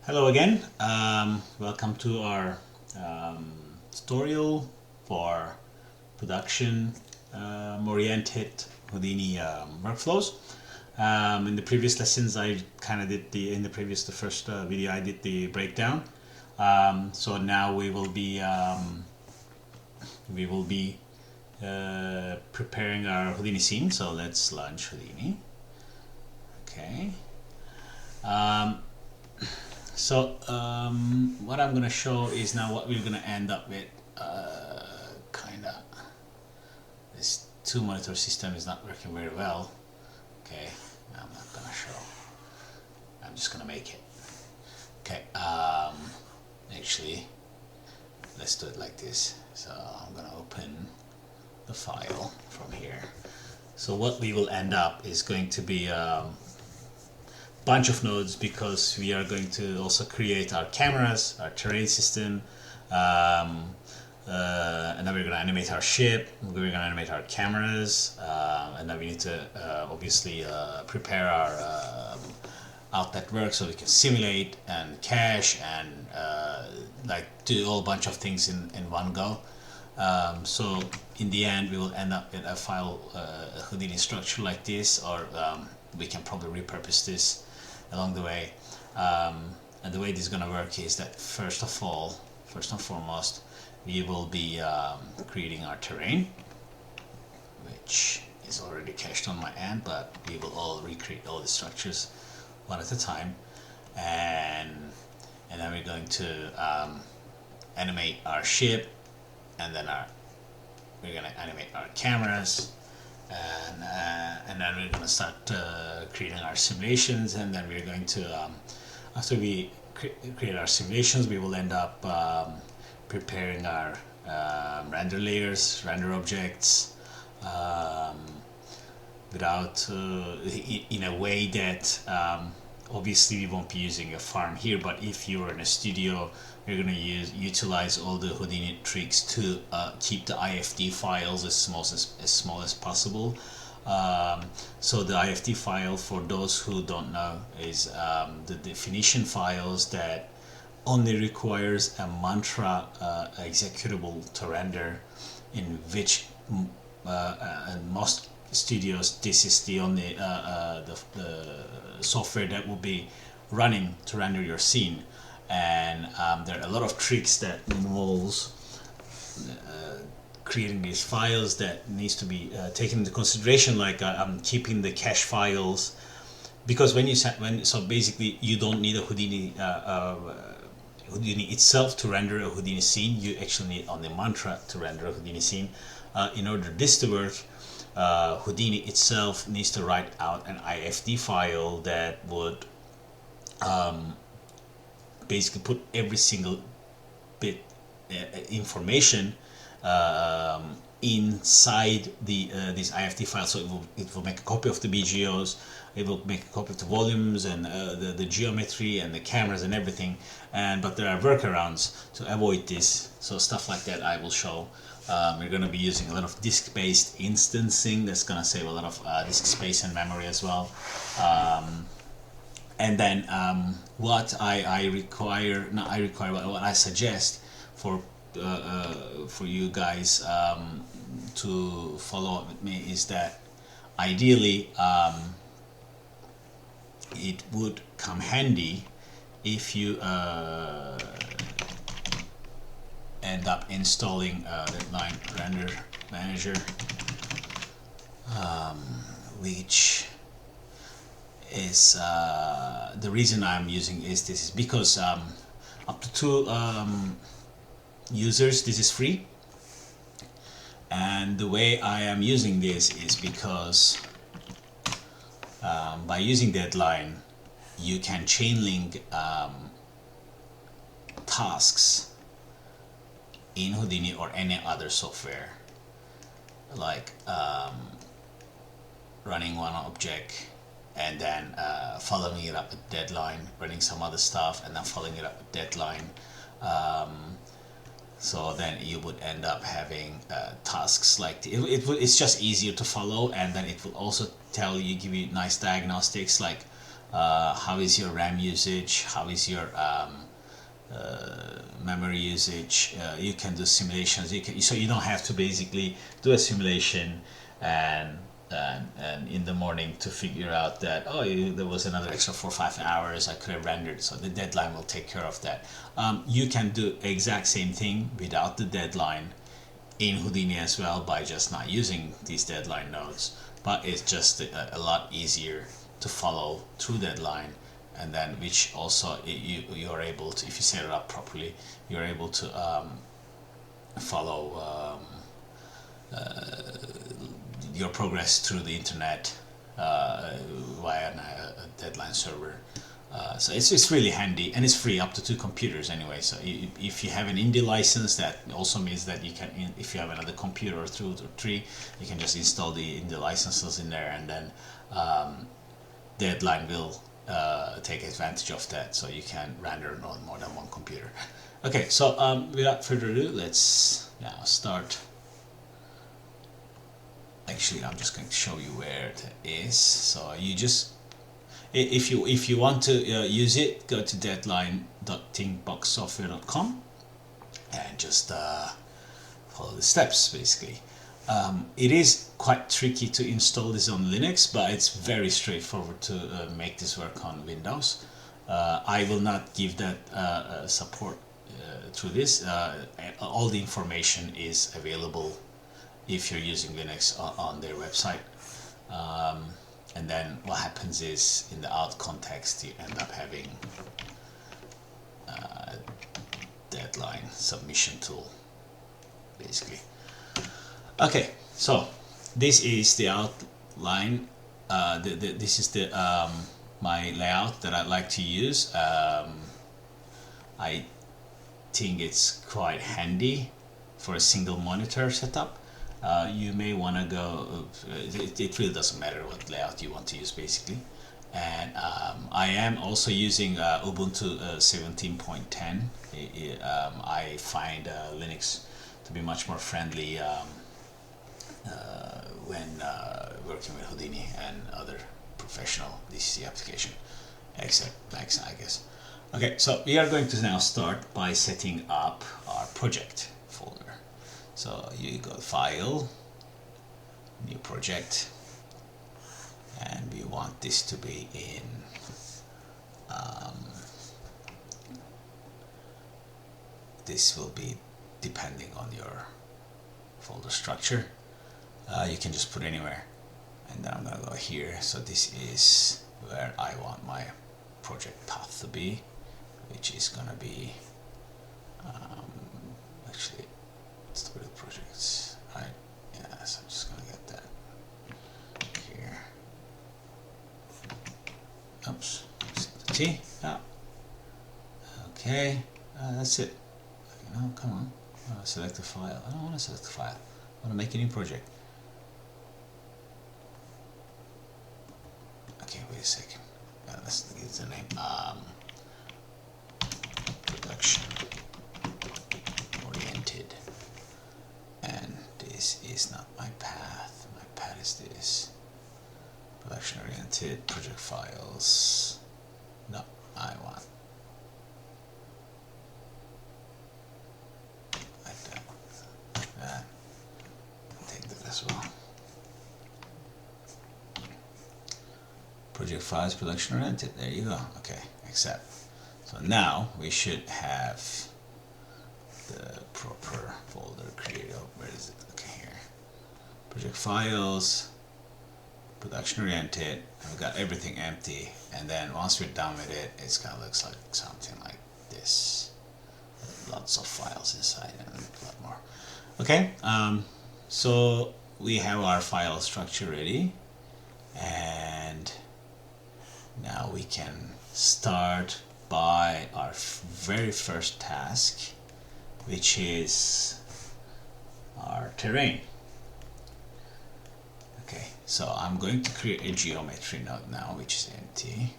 Hello again. Welcome to our tutorial for production oriented Houdini workflows. In the previous lessons, I kind of did the first video, I did the breakdown. So now we will be preparing our Houdini scene. So let's launch Houdini. Okay. What I'm going to show is now what we're going to end up with. This two monitor system is not working very well. Okay, I'm not going to show. I'm just going to make it. Okay, actually, let's do it like this. So I'm going to open the file from here. So what we will end up is going to be bunch of nodes, because we are going to also create our cameras, our terrain system, and then we're going to animate our ship, we're going to animate our cameras, and then we need to obviously prepare our outlet work so we can simulate and cache and like do a whole bunch of things in one go. So in the end we will end up with a file, a Houdini structure like this, or we can probably repurpose this along the way. And the way this is going to work is that first and foremost, we will be creating our terrain, which is already cached on my end, but we will all recreate all the structures one at a time, and then we're going to animate our ship, and then we're going to animate our cameras, and then we're going to start creating our simulations, and then we're going to after we create our simulations, we will end up preparing our render layers, render objects, without in a way that obviously we won't be using a farm here, but if you're in a studio, you're going to utilize all the Houdini tricks to keep the IFD files as small as possible. So the IFD file, for those who don't know, is the definition files that only requires a mantra executable to render, in which in most studios this is the only the software that will be running to render your scene. And there are a lot of tricks that involves creating these files that needs to be taken into consideration, like keeping the cache files, because so basically you don't need a Houdini itself to render a Houdini scene. You actually need on the mantra to render a Houdini scene. In order this to work, Houdini itself needs to write out an IFD file that would basically put every single bit information inside this IFD file. So it will make a copy of the BGOs, it will make a copy of the volumes and the geometry and the cameras and everything. But there are workarounds to avoid this. So stuff like that I will show. We're going to be using a lot of disk-based instancing. That's going to save a lot of disk space and memory as well. And then what what I suggest for you guys to follow up with me is that ideally it would come handy if you end up installing Deadline Render Manager, which is the reason I'm using this is because up to 2 users this is free, and the way I am using this is because by using Deadline you can chain link tasks in Houdini or any other software, like running one object and then following it up with Deadline, running some other stuff and then following it up with Deadline. So then you would end up having tasks like it's just easier to follow, and then it will also give you nice diagnostics, like how is your RAM usage, how is your memory usage. You can do simulations. So you don't have to basically do a simulation and in the morning to figure out that there was another extra 4 or 5 hours I could have rendered. So the deadline will take care of that. You can do exact same thing without the deadline in Houdini as well by just not using these deadline nodes. But it's just a lot easier to follow through deadline, and then which also you're able to, if you set it up properly, you're able to follow your progress through the internet via a deadline server. So it's really handy, and it's free up to 2 computers anyway. So if you have an Indie license, that also means that you can, if you have another computer or 2 or 3, you can just install the Indie licenses in there, and then Deadline will take advantage of that, so you can render on more than one computer. Okay, so without further ado, let's now start. Actually, I'm just going to show you where that is. So you just, if you want to use it, go to deadline.thinkboxsoftware.com and just follow the steps basically. It is quite tricky to install this on Linux, but it's very straightforward to make this work on Windows. I will not give that support through this. All the information is available if you're using Linux on their website. And then what happens is, in the out context, you end up having deadline submission tool basically. Okay, so this is the outline. This is the my layout that I'd like to use. I think it's quite handy for a single monitor setup. You may want to go, it really doesn't matter what layout you want to use basically. And I am also using Ubuntu 17.10. I find Linux to be much more friendly when working with Houdini and other professional DCC application, except Max, I guess. Okay, so we are going to now start by setting up our project folder. So you go File, New Project, and we want this to be in this will be depending on your folder structure. You can just put anywhere, and then I'm gonna go here. So this is where I want my project path to be, which is gonna be actually, let's do the projects, right? Yeah, so I'm just gonna get that here. Oops, the T. Yeah. Okay, that's it. No, come on. Select the file. I don't want to select the file. I want to make a new project. Okay, wait a second. Let's give the name. Production oriented. And this is not my path. My path is this. Production oriented project files. No, I want like that. That. Take that as well. Project files, production oriented. There you go. Okay, accept. So now we should have the proper folder created. Oh, where is it? Okay, here. Project files, production oriented. And we've got everything empty. And then once we're done with it, it's gonna look like something like this. Lots of files inside and a lot more. Okay, so we have our file structure ready, and now we can start by our very first task, which is our terrain. Okay, so I'm going to create a geometry node now, which is empty.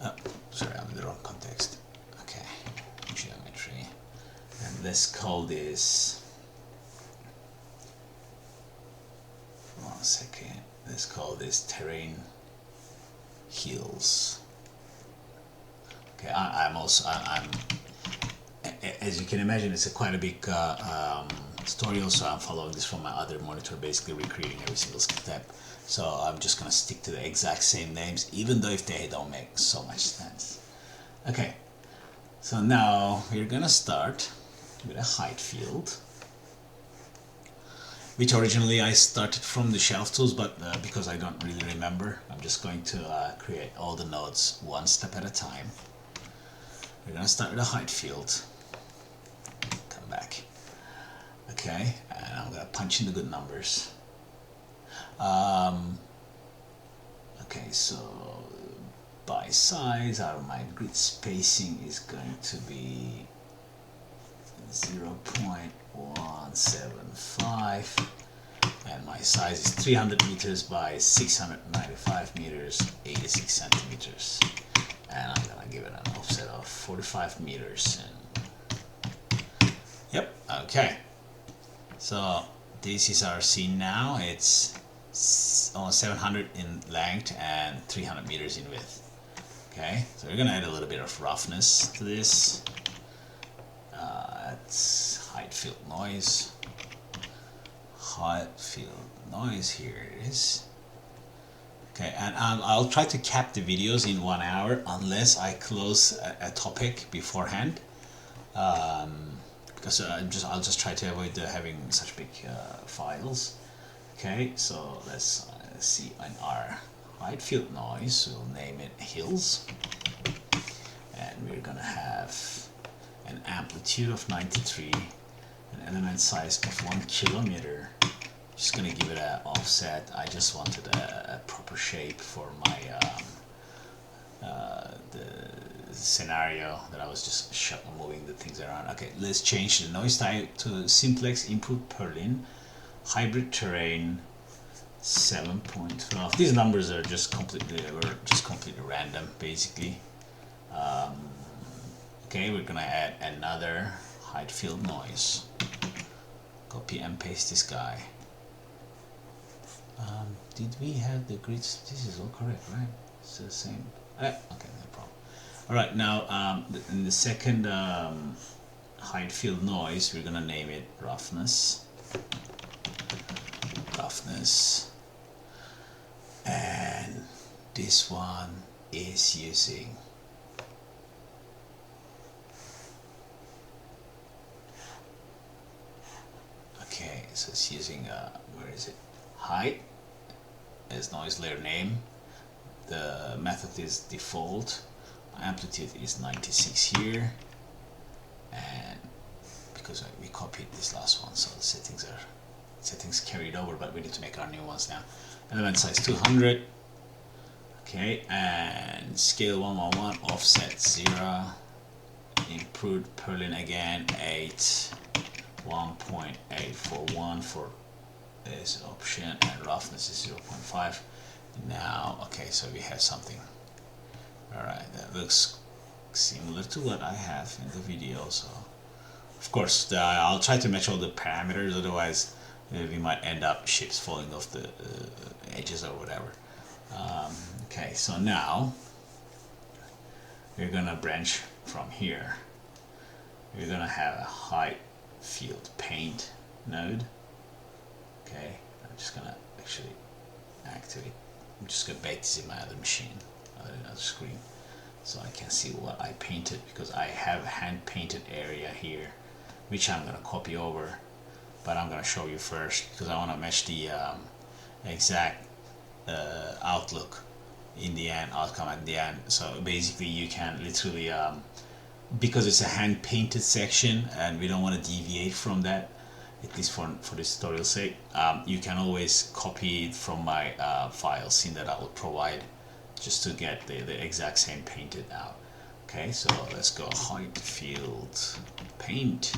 Oh, sorry, I'm in the wrong context. Okay, geometry, and let's call this, one second, let's call this terrain hills. Okay, I'm as you can imagine, it's quite a big tutorial, so I'm following this from my other monitor, basically recreating every single step. So I'm just gonna stick to the exact same names, even though if they don't make so much sense. Okay, so now we're gonna start with a height field, which originally I started from the shelf tools, but because I don't really remember, I'm just going to create all the nodes one step at a time. We're gonna start with a height field. Come back. Okay, and I'm gonna punch in the good numbers. Okay, so by size, my grid spacing is going to be 0.175, and my size is 300 meters by 695 meters, 86 centimeters, and I'm gonna give it an offset of 45 meters. And yep, okay. So this is our scene now. It's almost 700 in length and 300 meters in width. Okay, so we're gonna add a little bit of roughness to this. It's height field noise. Height field noise, here it is. Okay, and I'll try to cap the videos in 1 hour unless I close a topic beforehand. Because I'll just try to avoid having such big files. Okay, so let's see on our height field noise. We'll name it hills, and we're gonna have an amplitude of 93, an element size of 1 kilometer. Just gonna give it an offset. I just wanted a proper shape for my the scenario that I was just moving the things around. Okay, let's change the noise type to simplex input Perlin, hybrid terrain 7.12. These numbers are just completely random, basically. Okay, we're gonna add another height field noise. Copy and paste this guy. Did we have the grids? This is all correct, right? It's the same. Okay, no problem. Alright, now in the second height field noise, we're gonna name it roughness. Roughness. And this one is using so it's using where is it? Height as noise layer name. The method is default. Amplitude is 96 here, and because we copied this last one, so the settings carried over, but we need to make our new ones now. Element size 200. Okay, and scale 111, offset 0, improved Perlin again 8, 1.841 for this option, and roughness is 0.5. Now, okay, so we have something. Alright, that looks similar to what I have in the video, so of course I'll try to match all the parameters, otherwise we might end up ships falling off the edges or whatever. Okay, so now we're gonna branch from here. We're gonna have a height field paint node. Okay, I'm just gonna actually activate. I'm just gonna bake this in my other machine, another screen, so I can see what I painted, because I have a hand painted area here, which I'm gonna copy over, but I'm gonna show you first because I want to match the exact outlook in the end, outcome at the end. So basically you can literally because it's a hand painted section and we don't want to deviate from that, at least for this tutorial's sake, you can always copy it from my file scene that I will provide, just to get the exact same painted out. Okay, so let's go height field paint.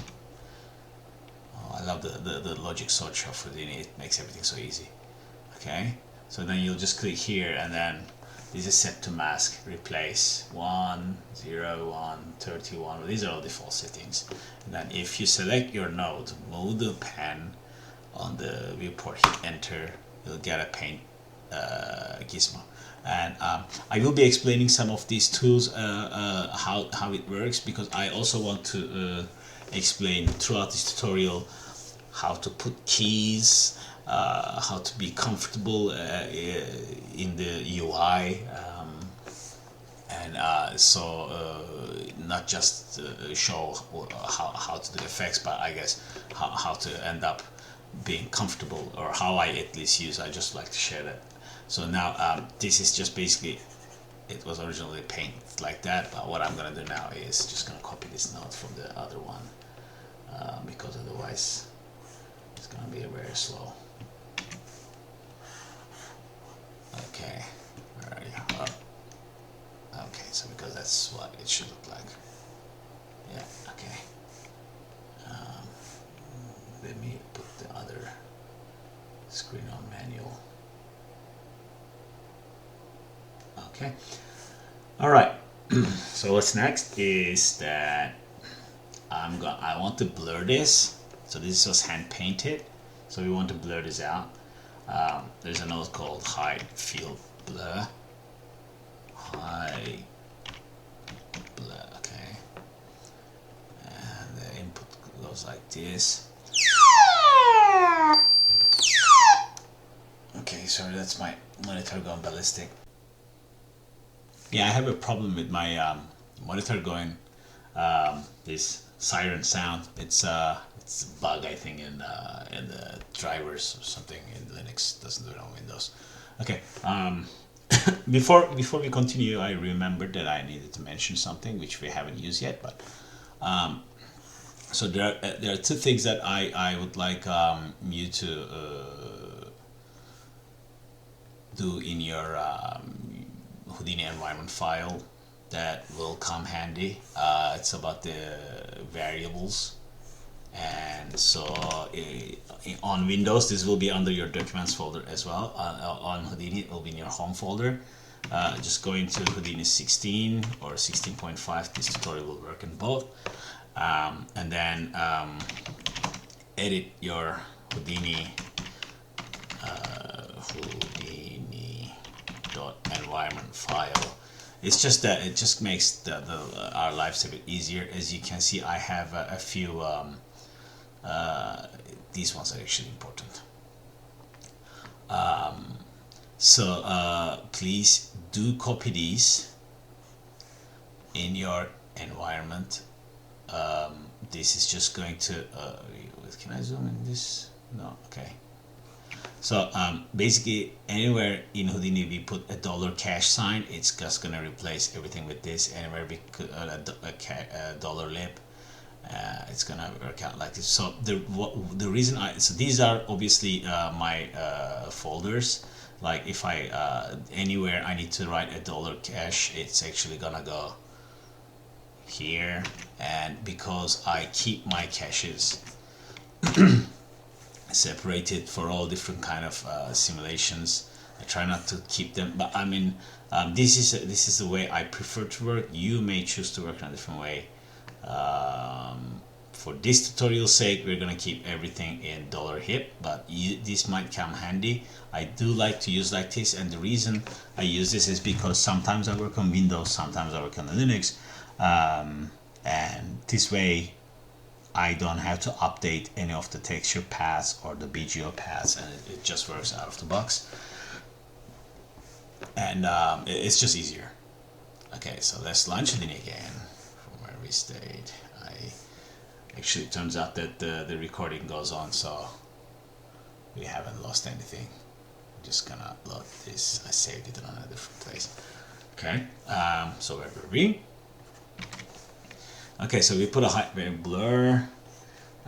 Oh, I love the logic search for the it makes everything so easy. Okay, so then you'll just click here, and then this is set to mask, replace 1, 0, 1, 31. These are all default settings. And then if you select your node, move the pen on the viewport, hit enter, you'll get a paint gizmo. And I will be explaining some of these tools, how it works, because I also want to explain throughout this tutorial how to put keys, how to be comfortable in the UI, and not just show how to do effects, but I guess how to end up being comfortable, or how I at least use. I just like to share that. So now this is just basically, it was originally painted like that, but what I'm gonna do now is just gonna copy this note from the other one, because otherwise it's gonna be very slow. Okay, where are you? Oh. Okay, so because that's what it should look like. Yeah, okay. Let me put the other screen on manual. Okay. All right. So what's next is that I want to blur this. So this was hand painted. So we want to blur this out. There's a node called hide field blur. Hide blur. Okay. And the input goes like this. Okay, sorry, that's my monitor going ballistic. Yeah, I have a problem with my monitor going this siren sound. It's a bug, I think, in the drivers or something in Linux. Doesn't do it on Windows. Okay. Before we continue, I remembered that I needed to mention something which we haven't used yet. But so there are two things that I would like you to do in your Houdini environment file that will come handy. It's about the variables, and so on Windows this will be under your documents folder as well. On Houdini it will be in your home folder. Just go into Houdini 16 or 16.5. This tutorial will work in both, and then edit your Houdini environment file. It's just that it just makes our lives a bit easier. As you can see, I have a few these ones are actually important. So please do copy these in your environment. This is just going to can I zoom in this? No. Okay. So basically, anywhere in Houdini we put a $sign, it's just gonna replace everything with this. Anywhere we put a dollar lib, it's gonna work out like this. So the reason so these are obviously my folders. Like if I anywhere I need to write a $cache, it's actually gonna go here, and because I keep my caches separated for all different kind of simulations, I try not to keep them, but I mean this is the way I prefer to work. You may choose to work in a different way. For this tutorial's sake, we're gonna keep everything in $hip, but this might come handy. I do like to use like this, and the reason I use this is because sometimes I work on Windows, sometimes I work on Linux, and this way I don't have to update any of the texture paths or the BGO paths, and it just works out of the box, and it's just easier. Okay, so let's launch Houdini again from where we stayed. Actually, it turns out that the recording goes on, so we haven't lost anything. I'm just gonna load this. I saved it on a different place. Okay, so where were we? Okay, so we put a height variable blur.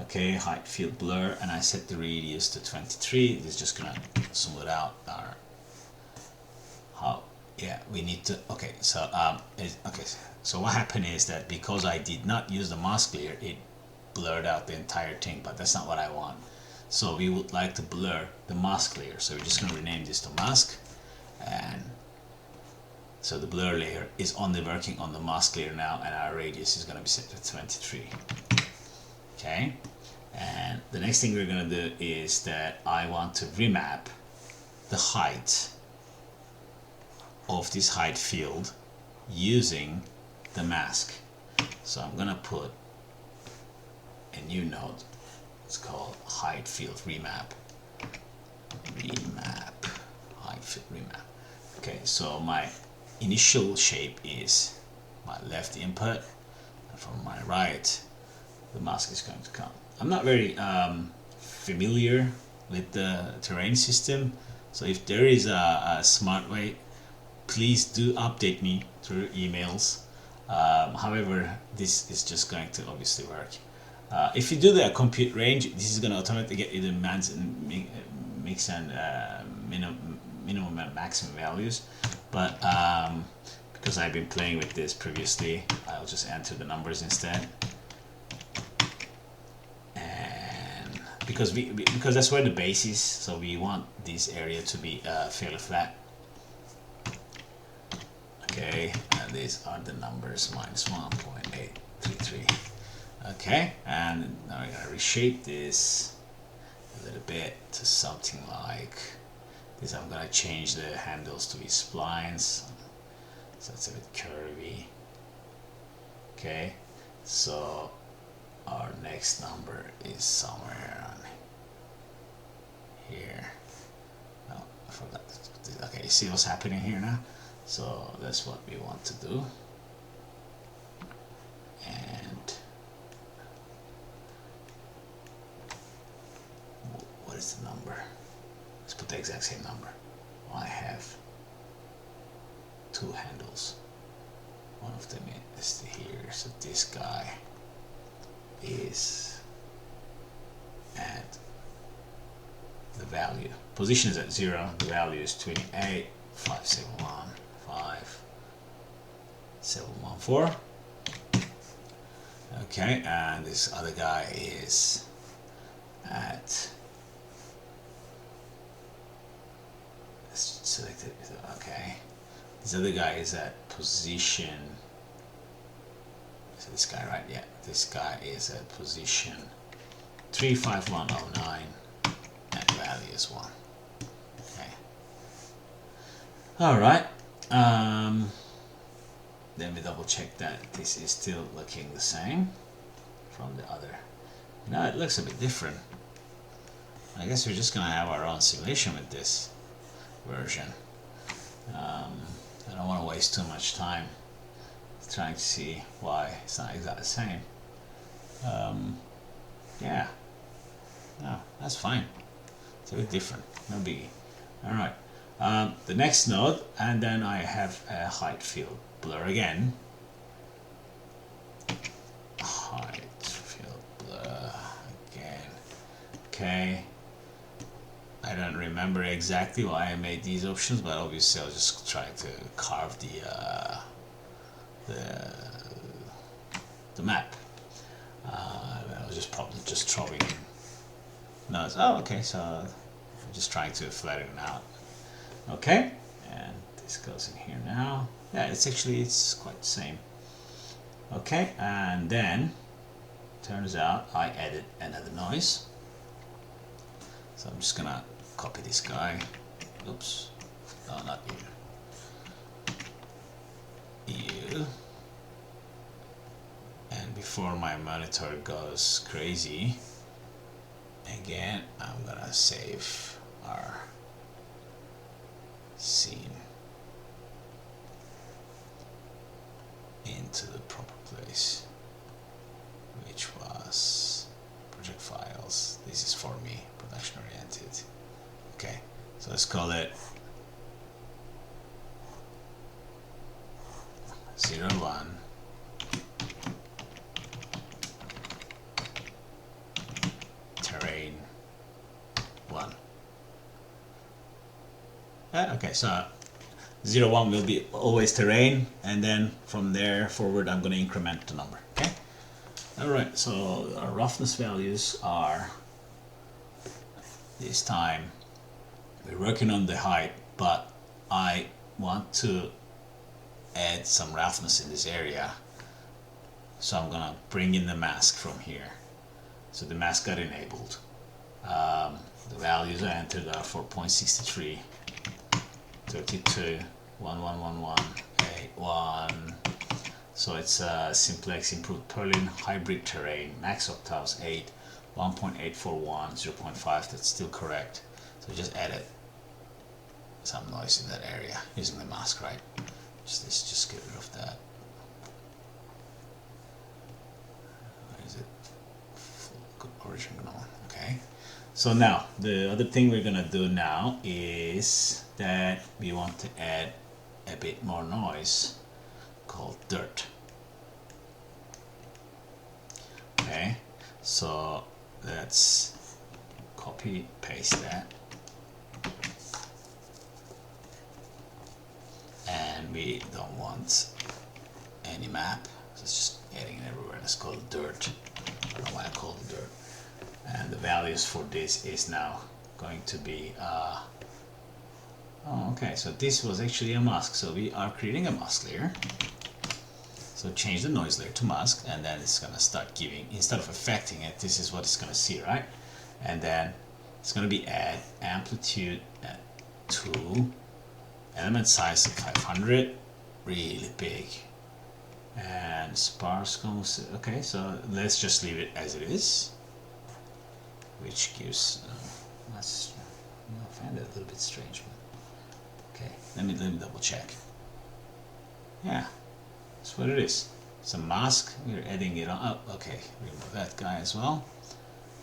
Okay, height field blur, and I set the radius to 23. This is just gonna smooth out our we need to. Okay, so so what happened is that because I did not use the mask layer, it blurred out the entire thing, but that's not what I want. So we would like to blur the mask layer, so we're just going to rename this to mask, and so the blur layer is only working on the mask layer now, and our radius is going to be set to 23. Okay, and the next thing we're going to do is that I want to remap the height of this height field using the mask. So I'm gonna put a new node. It's called height field remap. Height field remap. Okay, so my initial shape is my left input, and from my right the mask is going to come. I'm not very familiar with the terrain system, so if there is a smart way, please do update me through emails. However, this is just going to obviously work. If you do the compute range, this is going to automatically get you the mix and minimum and maximum values, but because I've been playing with this previously, I'll just enter the numbers instead. And because because that's where the base is, so we want this area to be fairly flat. Okay, and these are the numbers, -1.833. Okay, and now we're gonna reshape this a little bit to something like this. I'm gonna change the handles to be splines, so it's a bit curvy. Okay, so our next number is somewhere on here. Oh, I forgot. Okay, you see what's happening here now? So that's what we want to do. And what is the number? Let's put the exact same number. I have two handles. One of them is here, so this guy is at the value. Position is at 0, the value is 28,571,5,714. Okay, and this other guy is at, let's select it. Okay, this other guy is at position, so this guy, right? Yeah, this guy is at position 35109 and value is 1. Okay, all right. Then we double check that this is still looking the same from the other. Now it looks a bit different. I guess we're just gonna have our own simulation with this version. I don't want to waste too much time trying to see why it's not exactly the same. Yeah, no, that's fine. It's a bit different, no biggie. All right, the next node, and then I have a height field blur again. Height field blur again. Okay. I don't remember exactly why I made these options, but obviously I'll just try to carve the map. I was just probably just throwing in. No, it's, oh, okay. So I'm just trying to flatten it out. Okay, and this goes in here now. Yeah, it's quite the same. Okay, and then turns out I added another noise. So I'm just gonna copy this guy. Oops, no, not you. You. And before my monitor goes crazy, again, I'm gonna save our scene into the proper place, which was project files. This is for me, production oriented. Okay, so let's call it 01 terrain 1. Okay, so 01 will be always terrain, and then from there forward I'm going to increment the number. Okay. Alright, so our roughness values are, this time we're working on the height, but I want to add some roughness in this area, so I'm gonna bring in the mask from here. So the mask got enabled. The values I entered are 4.63, 32, 111181. So it's simplex improved Perlin hybrid terrain, max octaves 8, 1.841, 0.5. That's still correct. So just added some noise in that area using the mask, right? Just get rid of that. Where is it? Good original. Okay. So now the other thing we're gonna do now is that we want to add a bit more noise called dirt. Okay, so let's copy paste that, and we don't want any map, so it's just adding it everywhere. Let's call it dirt. I don't know why I call it dirt. And the values for this is now going to be oh, okay, so this was actually a mask, so we are creating a mask layer. So change the noise layer to mask, and then it's gonna start giving, instead of affecting it, this is what it's gonna see, right? And then it's gonna be add amplitude at 2, element size of 500, really big, and sparse comes. Okay, so let's just leave it as it is, which gives that's, I find it a little bit strange, but okay, let me double check. Yeah, that's what it is. It's a mask. We're adding it on. Oh, okay, remove that guy as well.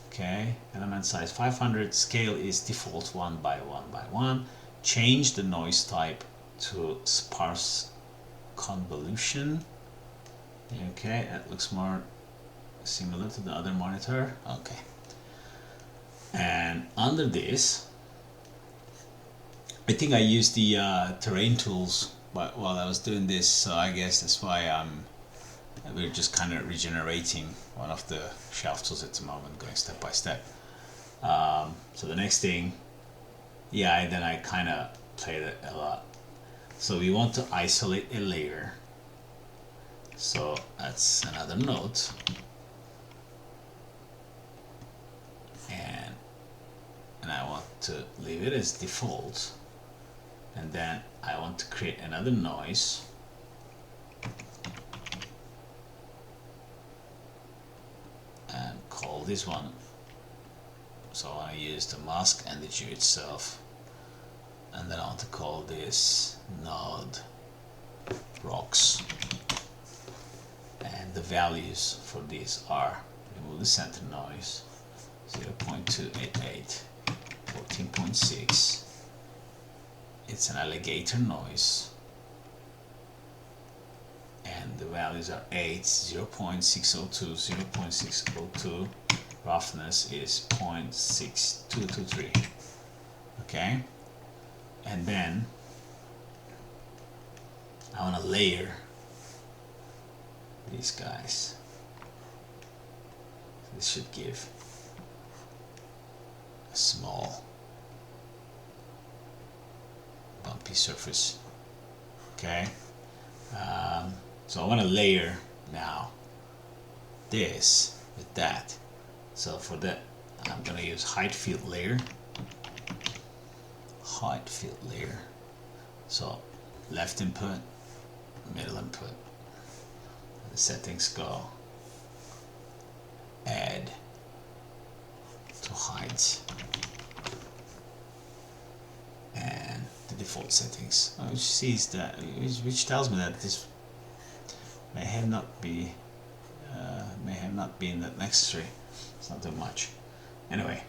Okay, element size 500. Scale is default 1 by 1 by 1. Change the noise type to sparse convolution. Okay, that looks more similar to the other monitor. Okay, and under this, I think I used the terrain tools while I was doing this, so I guess that's why we're just kind of regenerating one of the shelf tools at the moment, going step by step. So the next thing, yeah, and then I kind of played it a lot. So we want to isolate a layer. So that's another note. And I want to leave it as default. And then I want to create another noise. And call this one. So I want to use the mask and the G itself. And then I want to call this node rocks. And the values for these are, remove the center noise, 0.288, 14.6. It's an alligator noise, and the values are 8, 0.602, 0.602, roughness is 0.6223. Okay, and then I want to layer these guys. This should give a small bumpy surface. Okay, so I want to layer now this with that. So for that, I'm going to use height field layer. Height field layer. So left input, middle input. The settings go add to height, and the default settings, which sees that, which tells me that this may have not been that necessary. It's not too much. Anyway,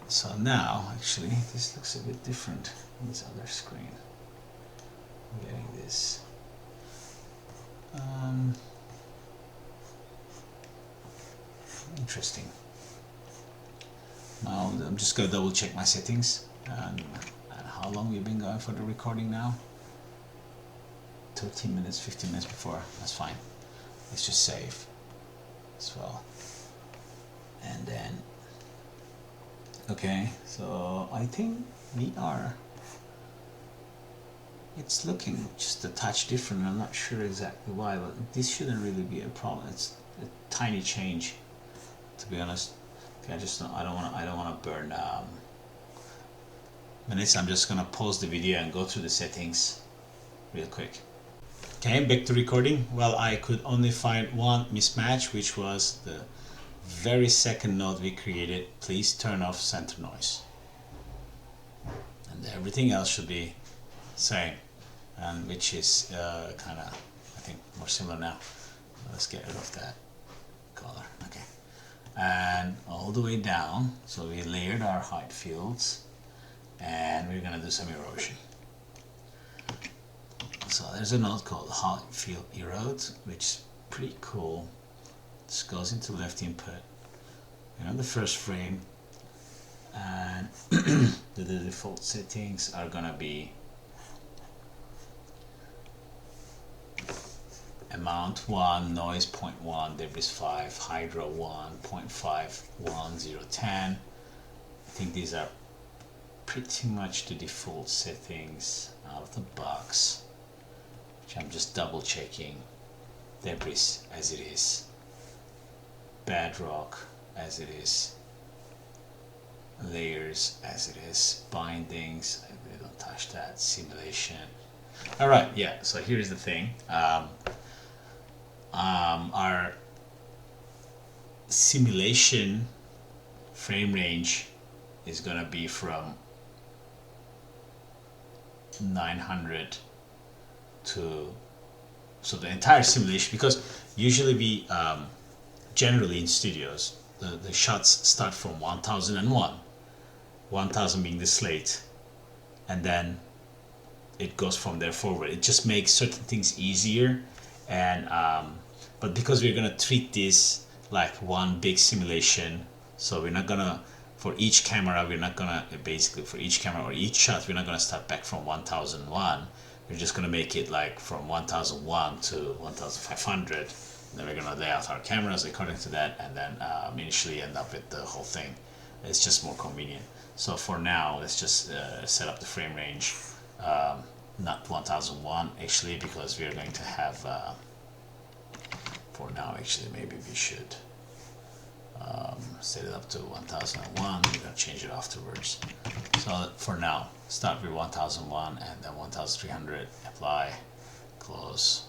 so now actually this looks a bit different on this other screen. I'm getting this. Interesting. Now I'm just going to double check my settings and how long we've been going for the recording now. 13 minutes, 15 minutes before. That's fine. Let's just save as well. And then, okay, so I think we are. It's looking just a touch different. I'm not sure exactly why, but this shouldn't really be a problem. It's a tiny change, to be honest. Okay, I don't want to burn minutes. I'm just gonna pause the video and go through the settings real quick. Okay, back to recording. Well, I could only find one mismatch, which was the very second node we created. Please turn off center noise, and everything else should be same, and which is kind of, I think, more similar now. Let's get rid of that color. Okay, and all the way down, so we layered our height fields, and we're gonna do some erosion. So there's a node called height field erode, which is pretty cool. This goes into left input, you know, the first frame, and the default settings are gonna be amount 1, noise 0.1, debris 5, hydro 1, 0.5, 1, 0, 10. I think these are pretty much the default settings out of the box, which I'm just double checking. Debris as it is, bedrock as it is, layers as it is, bindings, I really don't touch that, simulation. Alright, yeah, so here's the thing. Our simulation frame range is gonna be from 900 to, so the entire simulation, because usually we generally in studios the shots start from 1001, 1000 being the slate, and then it goes from there forward. It just makes certain things easier, and but because we're gonna treat this like one big simulation, so we're not gonna, for each camera, we're not gonna, basically for each camera or each shot, we're not gonna start back from 1001. We're just gonna make it like from 1001 to 1500, and then we're gonna lay out our cameras according to that, and then initially end up with the whole thing. It's just more convenient. So for now, let's just set up the frame range, not 1001 actually, because we're going to have, for now actually maybe we should set it up to 1001. We're gonna change it afterwards. So for now, start with 1001 and then 1300, apply, close,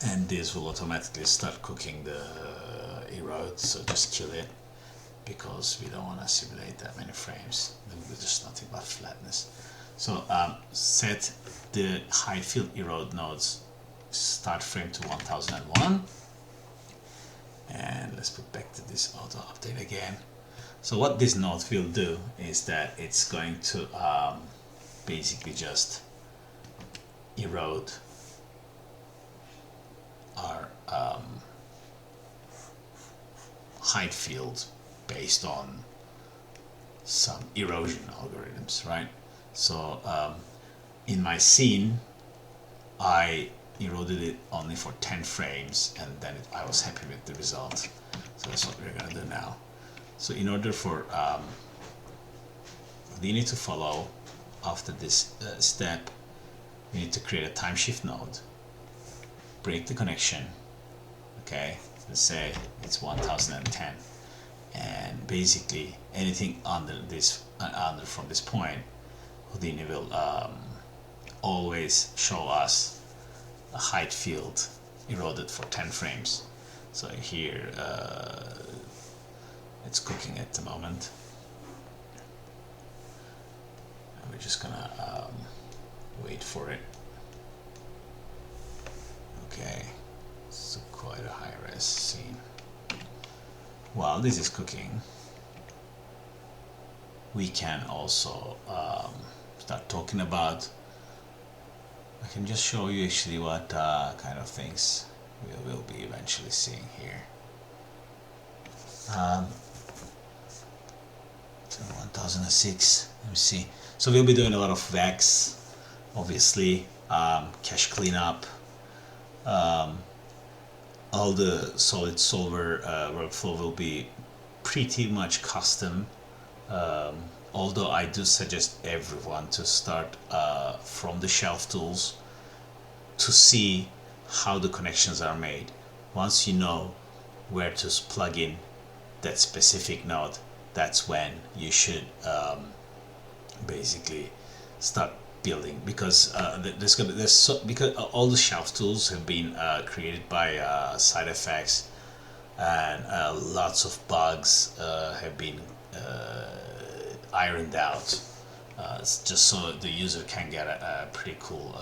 and this will automatically start cooking the erode, so just kill it, because we don't want to simulate that many frames. There's just nothing but flatness. So set the height field erode nodes start frame to 1001, and let's put back to this auto update again. So what this node will do is that it's going to basically just erode our height field based on some erosion algorithms, right? So in my scene, I eroded it only for 10 frames, and then I was happy with the result. So that's what we're gonna do now. So in order for we need to follow after this step, we need to create a time shift node, break the connection, okay, let's say it's 1010, and basically anything under this from this point, Houdini will always show us a height field eroded for 10 frames. So here it's cooking at the moment, and we're just gonna wait for it. Okay, it's quite a high res scene. While this is cooking, we can also start talking about, I can just show you actually what kind of things we will be eventually seeing here. So 1006, let me see. So we'll be doing a lot of wax, obviously, cache cleanup, all the solid solver workflow will be pretty much custom, although I do suggest everyone to start from the shelf tools to see how the connections are made. Once you know where to plug in that specific node, that's when you should basically start building, because because all the shelf tools have been created by SideFX, and lots of bugs have been ironed out, just so the user can get a pretty cool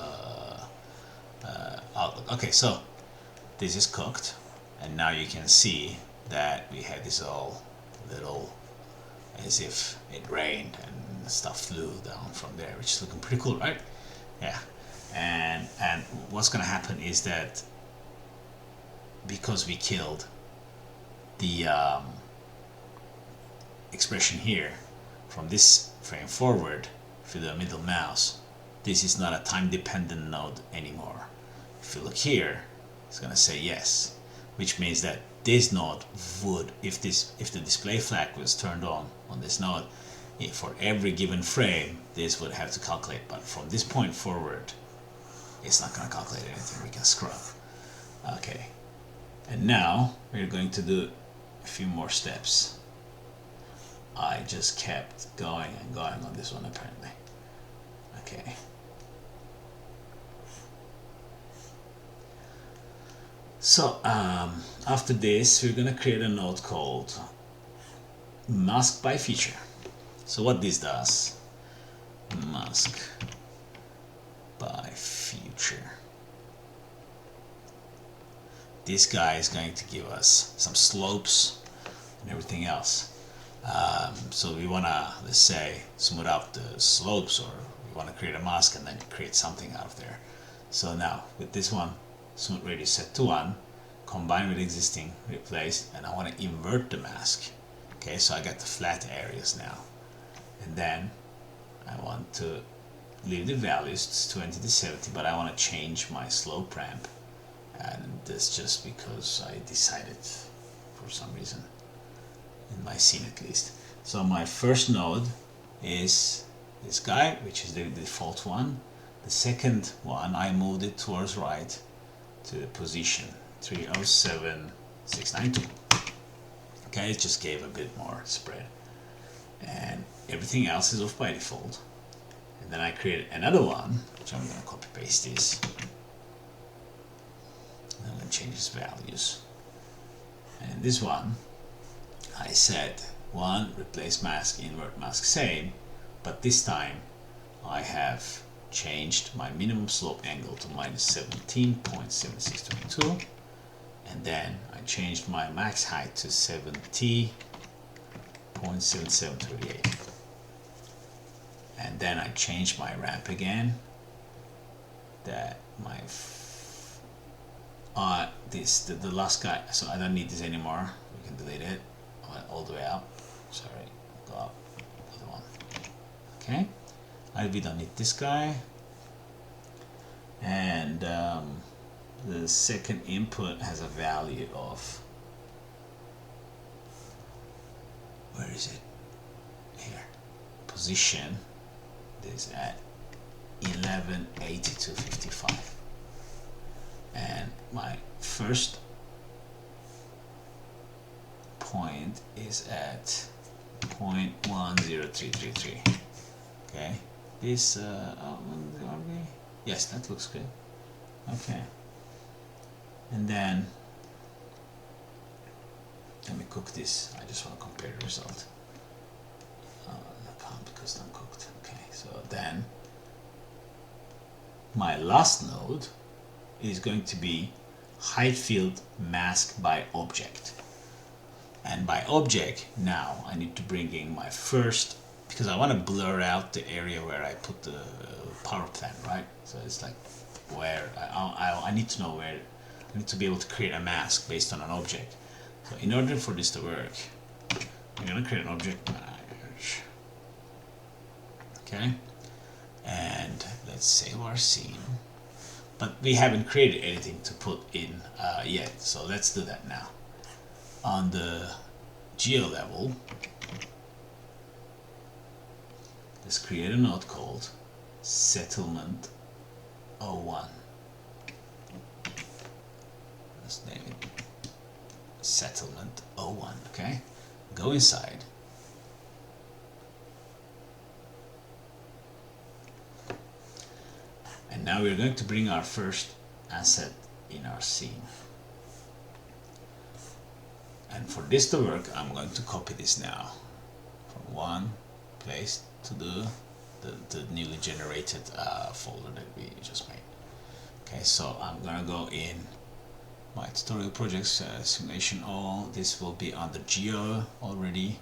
outlook. Okay, so this is cooked, and now you can see that we had this all little, as if it rained and stuff flew down from there, which is looking pretty cool, right? Yeah. And what's gonna happen is that because we killed the expression here, from this frame forward, if you do a middle mouse, this is not a time dependent node anymore. If you look here, it's gonna say yes, which means that this node would, if the display flag was turned on this node, for every given frame this would have to calculate, but from this point forward it's not going to calculate anything. We can scrub. Okay, and now we're going to do a few more steps. I just kept going and going on this one apparently. Okay, so after this we're going to create a node called mask by feature. So what this does, mask by feature, this guy is going to give us some slopes and everything else. So we want to, let's say, smooth out the slopes, or we want to create a mask and then create something out of there. So now with this one, smooth radius set to 1, combine with existing, replace, and I want to invert the mask. Okay, so I got the flat areas now, and then I want to leave the values 20 to 70, but I want to change my slope ramp, and this just because I decided for some reason, in my scene at least. So my first node is this guy, which is the default one. The second one, I moved it towards right to the position 307692. Okay, it just gave a bit more spread, and everything else is off by default. And then I created another one, which I'm going to copy paste this, and I'm going to change its values. And in this one I said 1, replace mask, invert mask, same, but this time I have changed my minimum slope angle to -17.7622, and then I changed my max height to 70.7738, and then I changed my ramp again, that my the last guy, so I don't need this anymore, we can delete it. All the way up, sorry, go up, other one. Okay, we don't need this guy, and the second input has a value of, where is it? Here, position is at 1182.55, and my first point is at 0.10333. Okay, this yes, that looks good. Okay, and then let me cook this. I just want to compare the result. Because it's not cooked. Okay, so then my last node is going to be height field mask by object. And by object, now I need to bring in my first, because I want to blur out the area where I put the power plant, right? So it's like where I need to know where, I need to be able to create a mask based on an object. So in order for this to work, I'm going to create an object merge. Okay, and let's save our scene. But we haven't created anything to put in yet, so let's do that now. On the geo level, let's create a node called settlement 01. Let's name it settlement 01. Okay, go inside, now we're going to bring our first asset in our scene. And for this to work, I'm going to copy this now from one place to the newly generated folder that we just made. Okay, so I'm gonna go in my tutorial projects, simulation all. This will be under Geo already,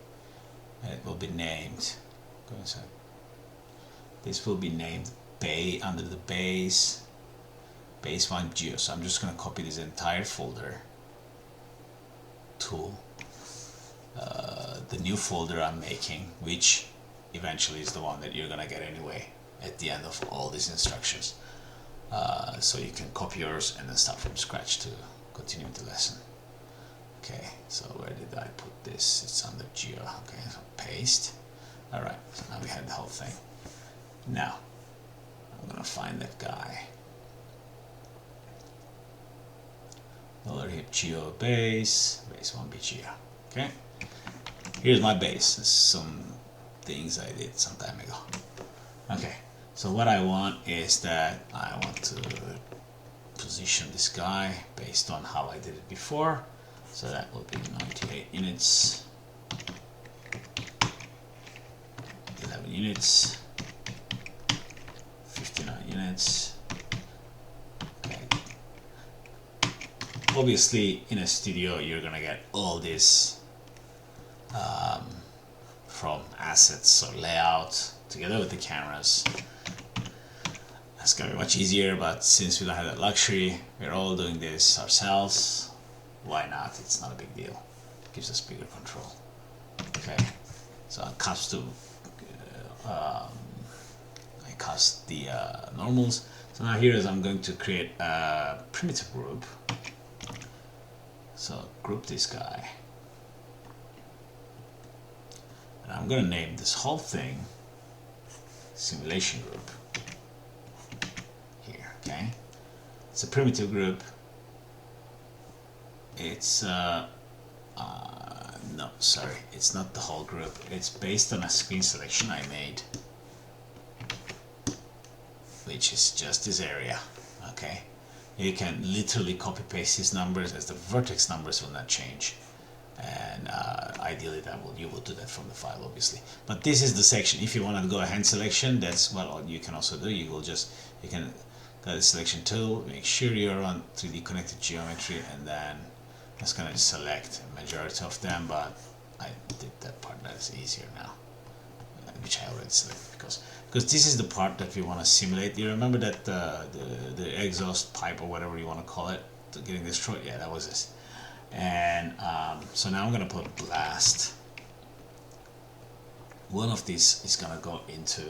and it will be named. Go inside. This will be named under the base 1 Geo. So I'm just gonna copy this entire folder to the new folder I'm making, which eventually is the one that you're gonna get anyway at the end of all these instructions. So you can copy yours and then start from scratch to continue the lesson. Okay, so where did I put this? It's under Geo. Okay, so paste. Alright, so now we have the whole thing. Now I'm gonna find that guy. $hip Geo base 1B Geo. Okay, here's my base. There's some things I did some time ago. Okay, so what I want is that I want to position this guy based on how I did it before. So that will be 98 units, 11 units, 59 units. Okay. Obviously, in a studio, you're gonna get all this from assets or layout together with the cameras. That's gonna be much easier, but since we don't have that luxury, we're all doing this ourselves. Why not? It's not a big deal. It gives us bigger control. Okay, so I custom I cast the normals. So now here is I'm going to create a primitive group. So group this guy, and I'm gonna name this whole thing simulation group. Here, okay. It's a primitive group. It's no, sorry, it's not the whole group. It's based on a screen selection I made, which is just this area. Okay, you can literally copy paste these numbers as the vertex numbers will not change, and ideally you will do that from the file, obviously. But this is the section. If you want to go a hand selection, that's what you can also do. You can go to the selection tool, make sure you're on 3D connected geometry, and then it's gonna select a majority of them, but I did that part. That's easier now, which I already selected because this is the part that we want to simulate. You remember that the exhaust pipe or whatever you want to call it getting destroyed? Yeah, that was this. And so now I'm gonna put blast. One of these is gonna go into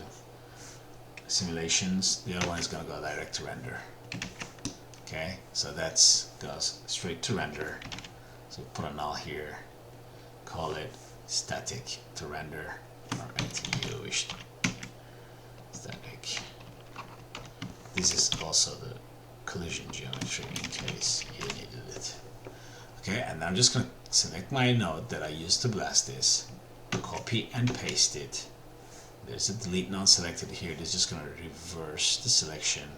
simulations. The other one is gonna go direct to render. Okay, so that's goes straight to render. So put a null here, call it static to render, or anything you wish. Static. This is also the collision geometry in case you needed it. Okay, and I'm just gonna select my node that I used to blast this, copy and paste it. There's a delete non-selected here. This is just gonna reverse the selection.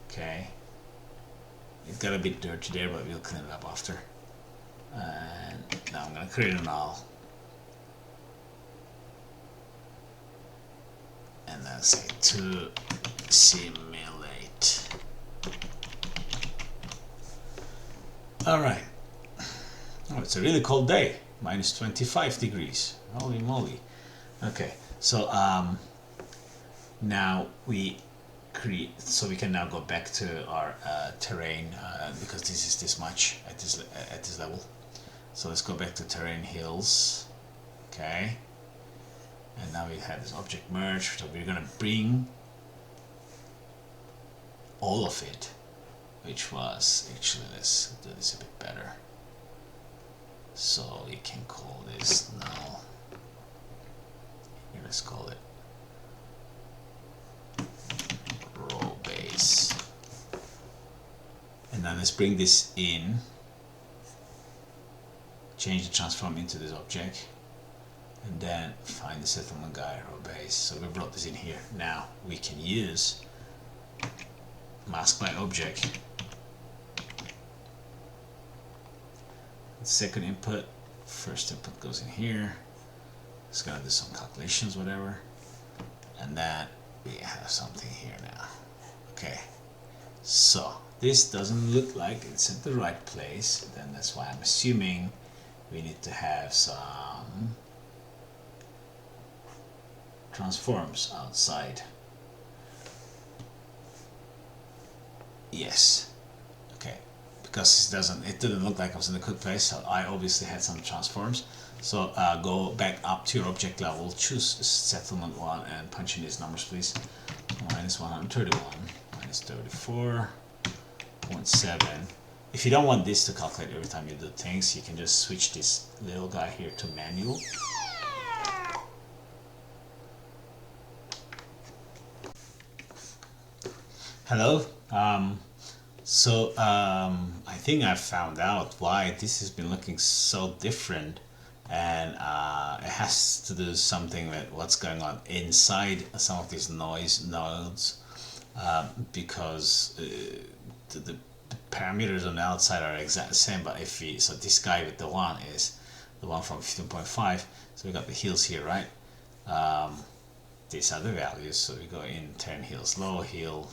Okay. It got a bit dirty there, but we'll clean it up after. And now I'm going to create a null. And then say to simulate. Alright. Oh, it's a really cold day. Minus 25 degrees. Holy moly. Okay, so now we we can now go back to our terrain because this is this much at this level. So let's go back to terrain hills. Okay, and now we have this object merge. So we're gonna bring all of it, which was actually, let's do this a bit better. So we can call this now. Here, let's call it row base, and now let's bring this in, change the transform into this object, and then find the settlement guy row base. So we brought this in here. Now we can use mask by object. Second input, first input goes in here. It's gonna do some calculations, whatever, and then we have something here now. Okay, so this doesn't look like it's at the right place. Then that's why I'm assuming we need to have some transforms outside. Yes. Okay. Because it didn't look like it was in a good place, so I obviously had some transforms. So go back up to your object level, choose settlement 1 and punch in these numbers, please. Minus 131, minus 34.7. If you don't want this to calculate every time you do things, you can just switch this little guy here to manual. Hello. I think I found out why this has been looking so different, and it has to do something with what's going on inside some of these noise nodes, because the parameters on the outside are exactly the same, but if we, so this guy with the 1 is the one from 15.5, so we got the heels here, right? These are the values, so we go in turn heels low, heel,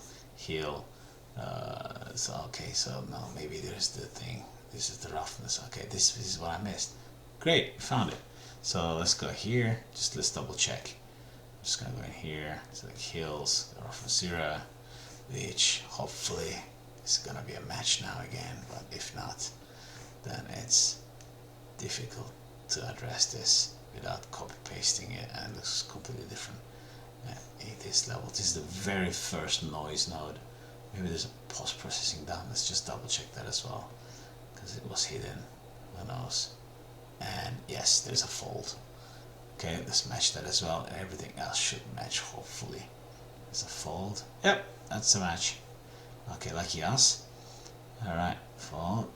so okay, so no, maybe there's the thing, this is the roughness. Okay, this is what I missed. Great, found it. So let's go here, let's double check. I'm just gonna go in here, select heels, roughness 0, which hopefully is gonna be a match now again, but if not, then it's difficult to address this without copy pasting it, and it looks completely different. At this level, this is the very first noise node. Maybe there's a post-processing done. Let's just double check that as well, because it was hidden. Who knows? And yes, there's a fold. Okay, let's match that as well, and everything else should match, hopefully. There's a fold. Yep, that's a match. Okay, lucky us. Alright, fold.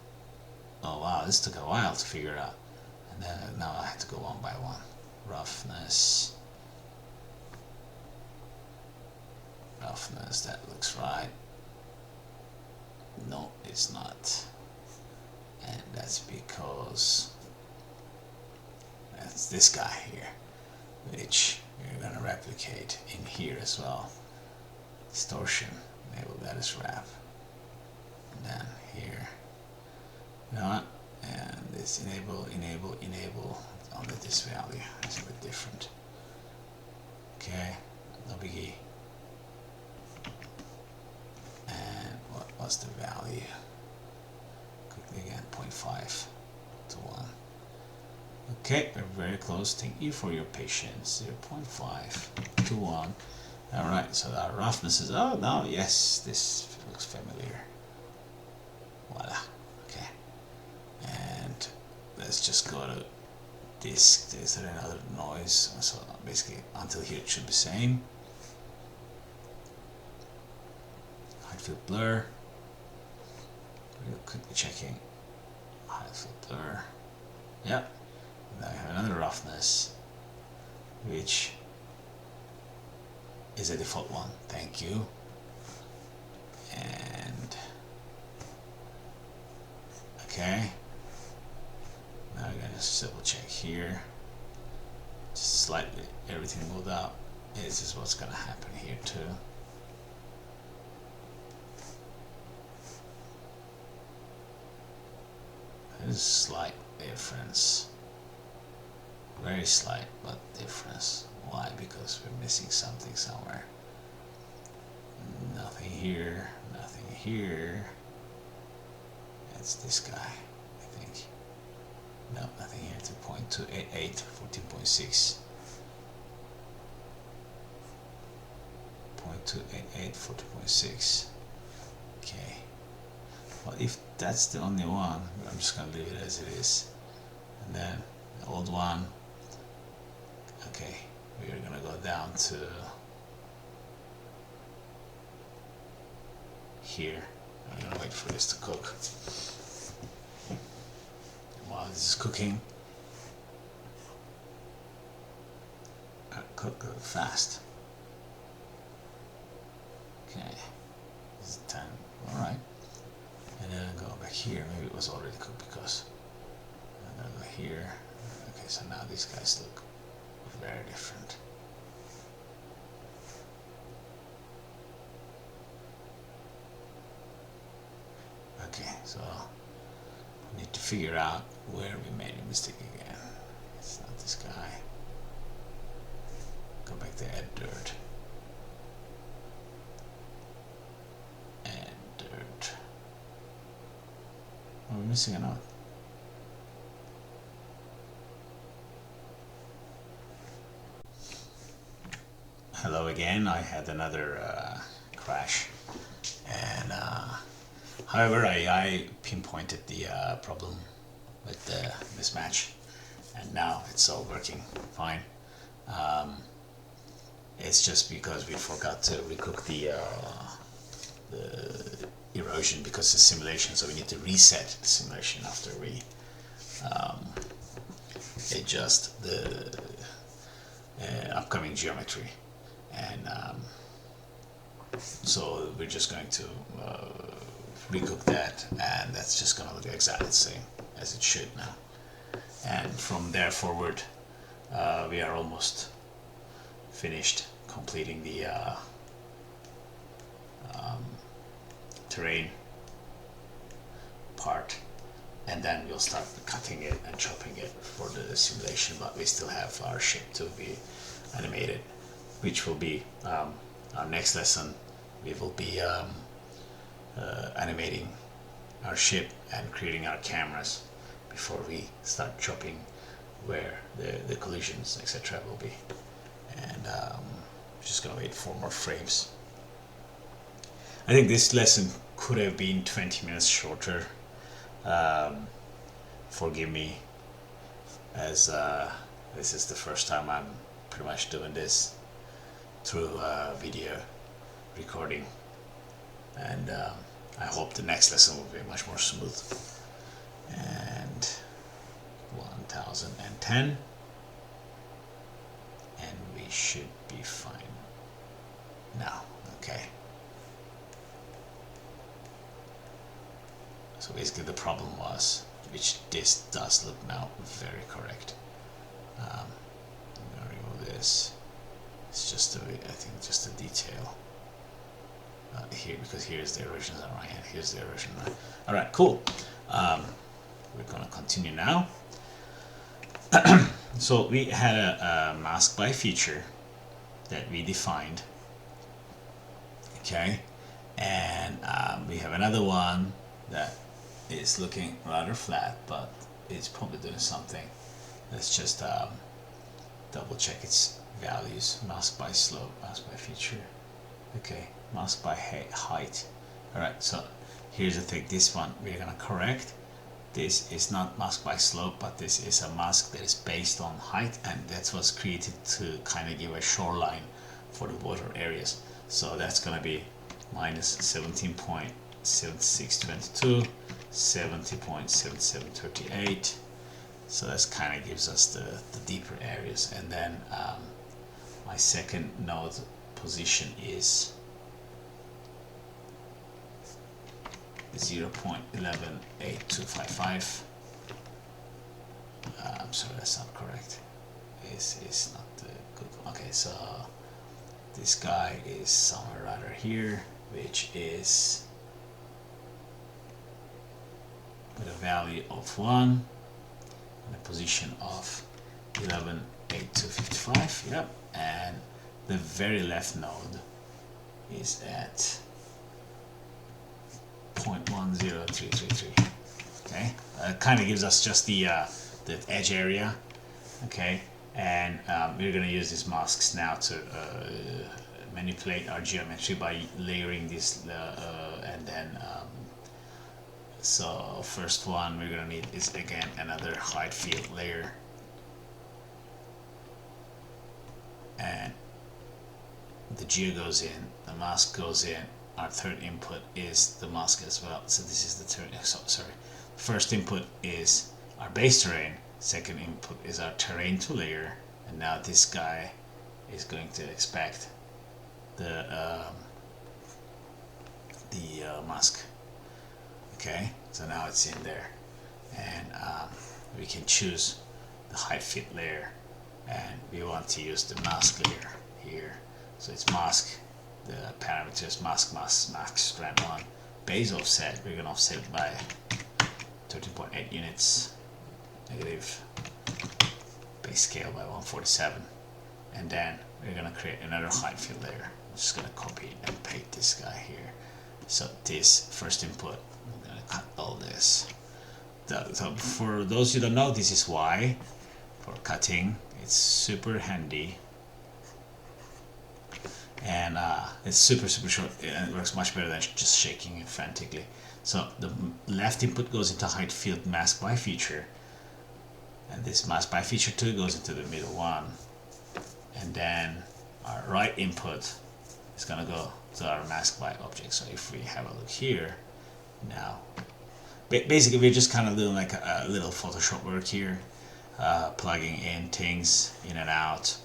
Oh wow, this took a while to figure out. And then now I have to go one by one. Roughness, that looks right. No, it's not. And that's because that's this guy here, which we're gonna replicate in here as well. Distortion, enable that as wrap. And then here, you know what? And this enable only this value. It's a bit different. Okay, no biggie. And what's the value? Quickly again, 0.5 to 1. Okay, we're very close. Thank you for your patience. 0.5 to 1. Alright, so our roughness is, oh no, yes, this looks familiar. Voila. Okay. And let's just go to this. Is there another noise? So basically, until here it should be same. Hide field blur. Real quickly checking. Hide field blur. Yep. Now we have another roughness, which is a default one. Thank you. And okay. Now we're gonna just double check here. Just slightly, everything moved out. This is what's gonna happen here too. There's a slight difference. Very slight, but difference. Why? Because we're missing something somewhere. Nothing here, nothing here. That's this guy, I think. No, nothing here. 2.288, 14.6. 0.288, 40.6. Okay. Well, if that's the only one, I'm just gonna leave it as it is. And then the old one. Okay, we're gonna go down to here. I'm gonna wait for this to cook. While this is cooking, cook fast. Okay, this is 10. here maybe it was already cooked because here. Okay, so now these guys look very different. Okay, so we need to figure out where we made a mistake again. It's not this guy. Go back to add dirt. Add dirt. Oh, we're missing a node. Hello again. I had another crash, and however, I pinpointed the problem with the mismatch, and now it's all working fine. It's just because we forgot to recook the erosion because the simulation, so we need to reset the simulation after we adjust the upcoming geometry, and so we're just going to recook that, and that's just going to look exactly the same as it should now. And from there forward, we are almost finished completing the terrain part, and then we'll start cutting it and chopping it for the simulation, but we still have our ship to be animated, which will be our next lesson. We will be animating our ship and creating our cameras before we start chopping where the collisions etc. will be, and just gonna wait for more frames. I think this lesson could have been 20 minutes shorter. Forgive me, as this is the first time I'm pretty much doing this through video recording, and I hope the next lesson will be much more smooth. And 1010, and we should be fine now. Okay, so basically the problem was, which this does look now very correct. I'm gonna remove this. It's just I think just a detail here, because here's the erosion on the right hand, here's the erosion on the right. All right, cool. We're gonna continue now. So we had a mask by feature that we defined, okay, and we have another one that is looking rather flat, but it's probably doing something. Let's just double check its values. Mask by slope, mask by feature, okay, mask by height. All right, so here's the thing, this one we're gonna correct. This is not mask by slope, but this is a mask that is based on height, and that was created to kind of give a shoreline for the water areas. So that's gonna be minus 17.7622, 70.7738. So that's kind of gives us the deeper areas. And then my second node position is 0.118255. I'm sorry, that's not correct. It's not the good one. Okay, so this guy is somewhere rather here, which is with a value of 1 and a position of 118255. Yep, and the very left node is at 0.10333. Okay, kind of gives us just the edge area. Okay, and we're going to use these masks now to manipulate our geometry by layering this, and then so first one we're going to need is again another height field layer, and the geo goes in, the mask goes in. Our third input is the mask as well. So this is the third. Sorry. First input is our base terrain. Second input is our terrain 2 layer. And now this guy is going to expect the mask. Okay, so now it's in there, and we can choose the height fit layer, and we want to use the mask layer here. So it's mask, the parameters mask strand 1, base offset, we're going to offset it by 13.8 units, negative, base scale by 147, and then we're going to create another height fill layer. I'm just going to copy and paste this guy here. So this first input, I'm going to cut all this. So for those who don't know, this is why for cutting it's super handy, and it's super short, and it works much better than just shaking it frantically. So the left input goes into height field mask by feature, and this mask by feature 2 goes into the middle one, and then our right input is gonna go to our mask by object. So if we have a look here now, basically we're just kind of doing like a little Photoshop work here, plugging in things in and out,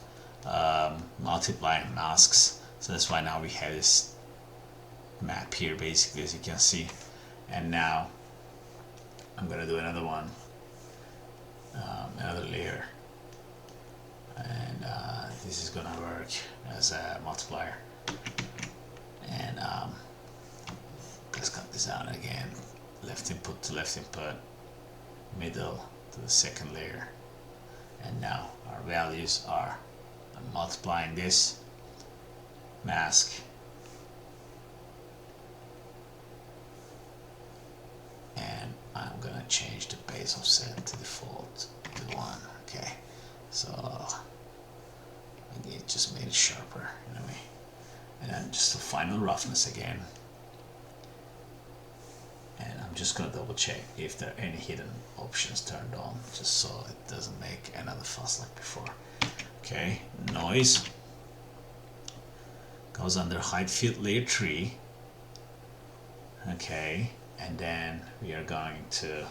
multiplying masks. So that's why now we have this map here, basically, as you can see. And now I'm gonna do another one, another layer, and this is gonna work as a multiplier. And let's cut this out again. Left input to left input, middle to the second layer, and now our values are, I'm multiplying this mask and I'm gonna change the base offset to default to 1. Okay, so it just made it sharper in a way. And then just the final roughness again, and I'm just gonna double check if there are any hidden options turned on, just so it doesn't make another fuss like before. Okay, noise goes under height field layer 3. Okay, and then we are going to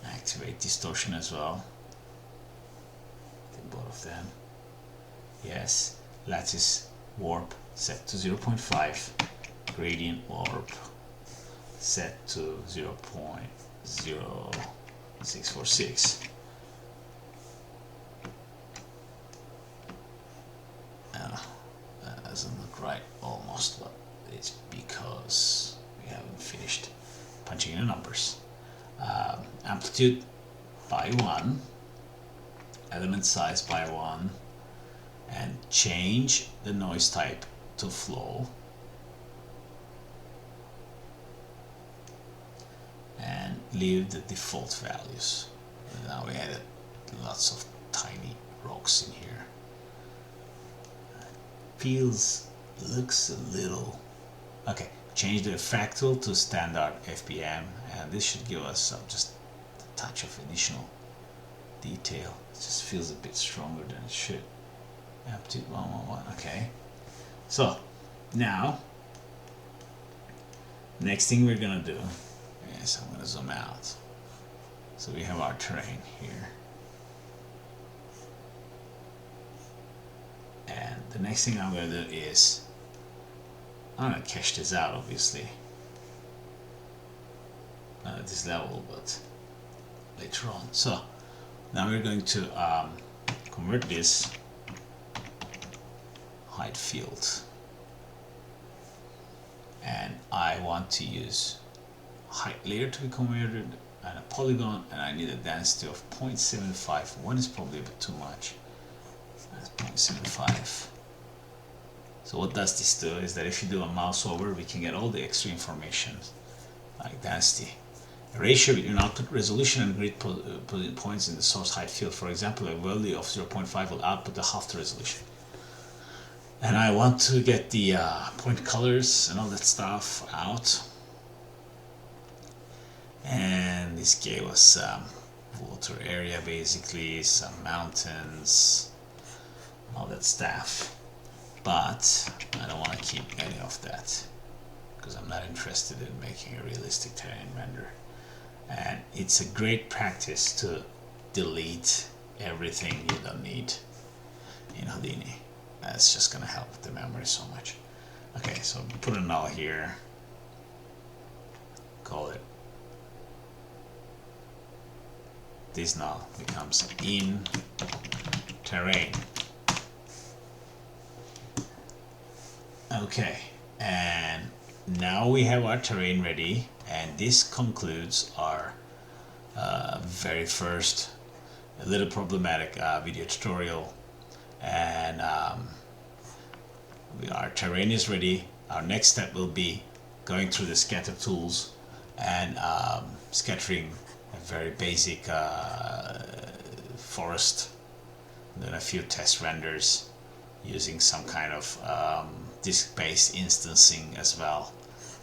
activate distortion as well. I think both of them. Yes, lattice warp set to 0.5, gradient warp set to 0.0646. That doesn't look right almost, but it's because we haven't finished punching in the numbers. Amplitude by 1, element size by 1, and change the noise type to flow, and leave the default values. And now we added lots of tiny rocks in here. Looks a little okay. Change the fractal to standard FBM, and this should give us just a touch of additional detail. It just feels a bit stronger than it should. Amplitude 111. Okay, so now next thing we're gonna do is I'm gonna zoom out. So we have our terrain here, and the next thing I'm gonna do is I'm gonna cache this out, obviously, not at this level, but later on. So now we're going to convert this height field, and I want to use height layer to be converted and a polygon, and I need a density of 0.75. 1 is probably a bit too much. That's 0.75. So what does this do is that if you do a mouse over, we can get all the extra information like density, a ratio between output resolution and grid points in the source height field. For example, a value of 0.5 will output the half the resolution. And I want to get the point colors and all that stuff out. And this gave us some water area, basically, some mountains, all that stuff. But I don't want to keep any of that because I'm not interested in making a realistic terrain render. And it's a great practice to delete everything you don't need in Houdini. That's just gonna help the memory so much. Okay, so put a null here, this now becomes in terrain. Okay, and now we have our terrain ready, and this concludes our very first, a little problematic video tutorial. And our terrain is ready. Our next step will be going through the scatter tools and scattering a very basic forest, and then a few test renders using some kind of disk-based instancing as well,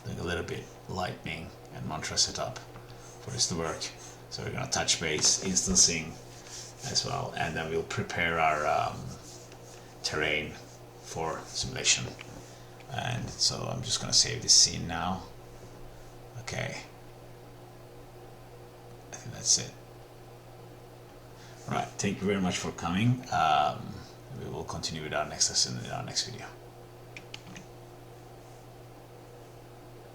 doing a little bit lightning and mantra setup for this to work. So we're going to touch base instancing as well, and then we'll prepare our terrain for simulation. And so I'm just going to save this scene now. Okay, I think that's it. All right, thank you very much for coming. We will continue with our next lesson in our next video.